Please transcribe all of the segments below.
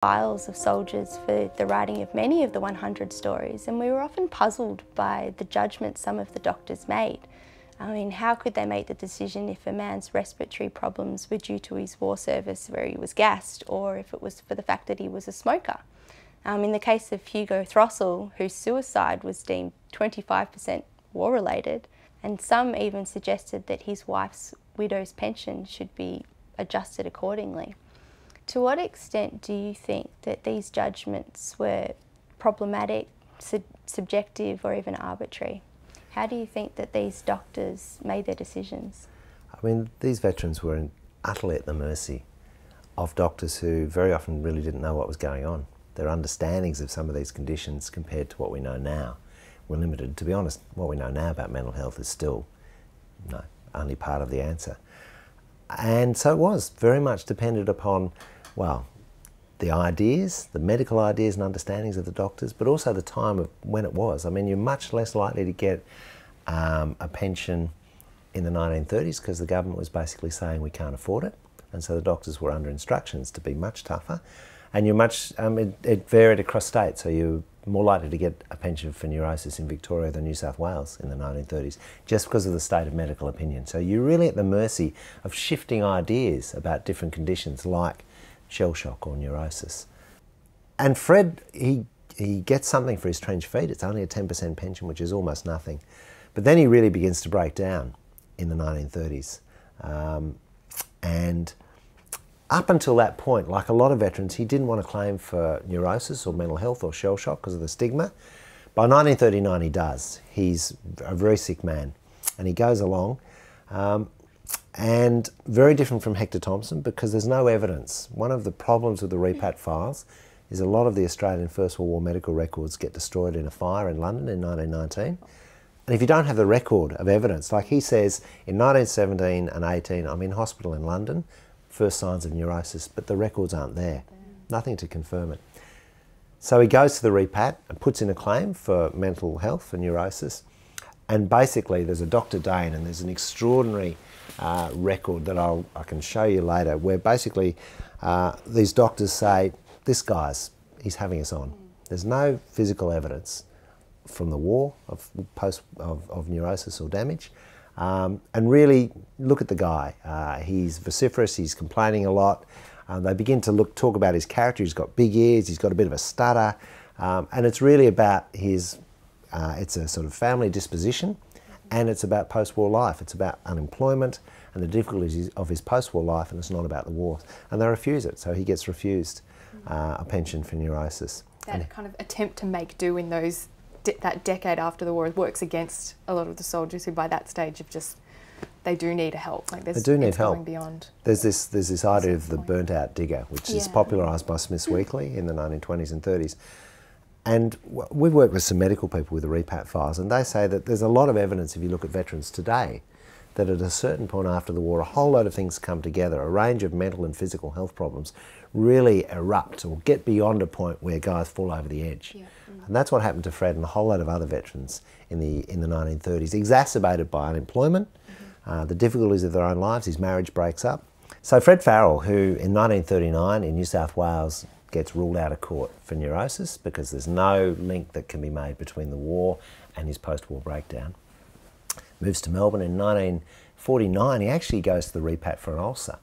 files of soldiers for the writing of many of the 100 stories, and we were often puzzled by the judgments some of the doctors made. I mean, how could they make the decision if a man's respiratory problems were due to his war service where he was gassed, or if it was for the fact that he was a smoker? In the case of Hugo Throssell, whose suicide was deemed 25% war-related, and some even suggested that his wife's widow's pension should be adjusted accordingly. To what extent do you think that these judgments were problematic, subjective, or even arbitrary? How do you think that these doctors made their decisions? I mean, these veterans were utterly at the mercy of doctors who very often really didn't know what was going on. Their understandings of some of these conditions compared to what we know now were limited. To be honest, what we know now about mental health is still only part of the answer. And so it was very much dependent upon, well, the ideas, the medical ideas and understandings of the doctors, but also the time of when it was. I mean, you're much less likely to get a pension in the 1930s because the government was basically saying we can't afford it, and so the doctors were under instructions to be much tougher. And you're much, it varied across states, so you're more likely to get a pension for neurosis in Victoria than New South Wales in the 1930s, just because of the state of medical opinion. So you're really at the mercy of shifting ideas about different conditions like shell shock or neurosis. And Fred, he gets something for his trenched feet. It's only a 10% pension, which is almost nothing. But then he really begins to break down in the 1930s. And up until that point, like a lot of veterans, he didn't want to claim for neurosis or mental health or shell shock because of the stigma. By 1939 he does. He's a very sick man and he goes along. And very different from Hector Thomson because there's no evidence. One of the problems with the repat files is a lot of the Australian First World War medical records get destroyed in a fire in London in 1919. And if you don't have the record of evidence, like he says, in 1917 and 18, I'm in hospital in London, first signs of neurosis, but the records aren't there. Nothing to confirm it. So he goes to the repat and puts in a claim for mental health, for neurosis. And basically there's a Dr. Dane, and there's an extraordinary record that I can show you later, where basically these doctors say, this guy's, he's having us on. There's no physical evidence from the war of neurosis or damage. And really look at the guy. He's vociferous, he's complaining a lot. They begin to talk about his character. He's got big ears, he's got a bit of a stutter. And it's really about his, it's a sort of family disposition, and it's about post-war life. It's about unemployment and the difficulties of his post-war life, and it's not about the war. And they refuse it, so he gets refused a pension for neurosis. That kind of attempt to make do in those that decade after the war works against a lot of the soldiers who by that stage have just, they do need help. Like they do need help. Beyond. There's this idea of the burnt out digger, which is popularised by Smith's Weekly in the 1920s and 30s. And we've worked with some medical people with the repat files, and they say that there's a lot of evidence, if you look at veterans today, that at a certain point after the war, a whole load of things come together, a range of mental and physical health problems really erupt or get beyond a point where guys fall over the edge. Yeah. And that's what happened to Fred and a whole load of other veterans in the 1930s, exacerbated by unemployment, the difficulties of their own lives. His marriage breaks up. So Fred Farrell, who in 1939 in New South Wales gets ruled out of court for neurosis because there's no link that can be made between the war and his post-war breakdown, moves to Melbourne. In 1949 he actually goes to the repat for an ulcer,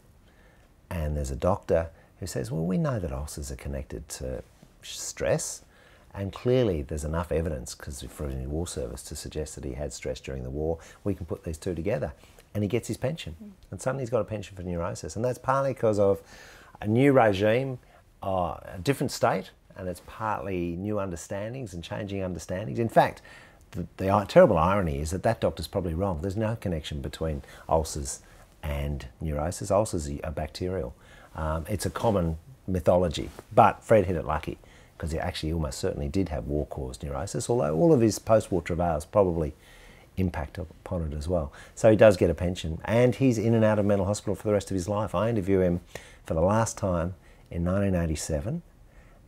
and there's a doctor who says, well, we know that ulcers are connected to stress, and clearly there's enough evidence, because for his war service, to suggest that he had stress during the war. We can put these two together. And he gets his pension. And suddenly he's got a pension for neurosis. And that's partly because of a new regime, a different state, and it's partly new understandings and changing understandings. In fact, the terrible irony is that that doctor's probably wrong. There's no connection between ulcers and neurosis. Ulcers are bacterial. It's a common mythology, but Fred hit it lucky because he actually almost certainly did have war-caused neurosis, although all of his post-war travails probably impact upon it as well. So he does get a pension, and he's in and out of mental hospital for the rest of his life. I interview him for the last time in 1987,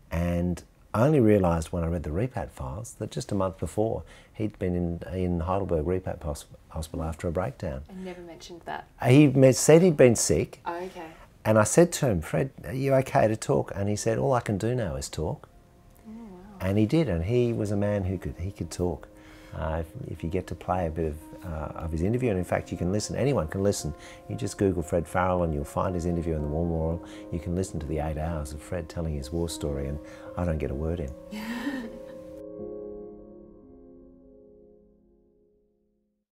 and I only realised when I read the repat files that just a month before he'd been in Heidelberg repat hospital after a breakdown. I never mentioned that. He said he'd been sick. Oh, okay. And I said to him, Fred, are you okay to talk? And he said, all I can do now is talk. Oh, wow. And he did, and he was a man who could talk. If you get to play a bit of his interview, and in fact you can listen, anyone can listen. You just Google Fred Farrell and you'll find his interview in the War Memorial. You can listen to the 8 hours of Fred telling his war story, and I don't get a word in.